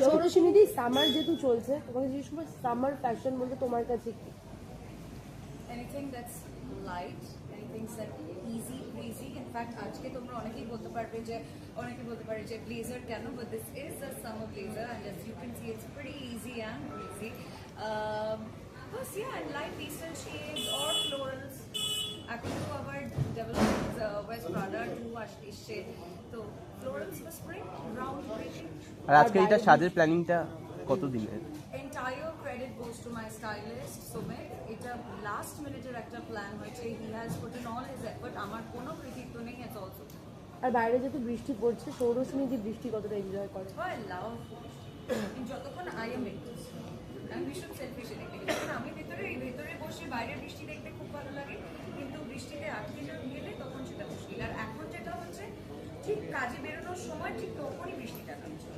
সৌরসীমিদি summer যেহেতু চলছে, তোমাকে জিজ্ঞেস করবো সামার ফ্যাশন বলতে তোমার কাছে কি? Anything that's light, anything that's easy breezy. In fact, আজকে তোমরা অনেকেই বলতে পারবে যে blazer কেন, but this is a summer blazer and as you can see it's pretty easy and breezy. Plus yeah, and light decent shades or florals. এখন তো আবার development West Prada 2 আসছে, তো florals for spring, round breathing. আর আজকে এটা সাজের প্ল্যানিংটা কত দিনের? Entire credit goes to my stylist Sumit. এটা last minute এর একটা প্ল্যান হয়েছে, he has put in all his effort. আমার কোনো কৃতিত্ব নেই at all. আর বাইরে যেহেতু বৃষ্টি পড়ছে, সৌরসীমিদি বৃষ্টি কতটা এনজয় করে? I love যতক্ষণ I am indoors. আমি ভীষণ সেলফিশ দেখতে, যখন আমি ভেতরে বসে বাইরে বৃষ্টি দেখতে খুব ভালো লাগে, কিন্তু বৃষ্টিতে আটকে গেলে তখন সেটা মুশকিল। আর এখন যেটা হচ্ছে ঠিক কাজে বেরোনোর সময় ঠিক তখনই বৃষ্টিটা নামছে।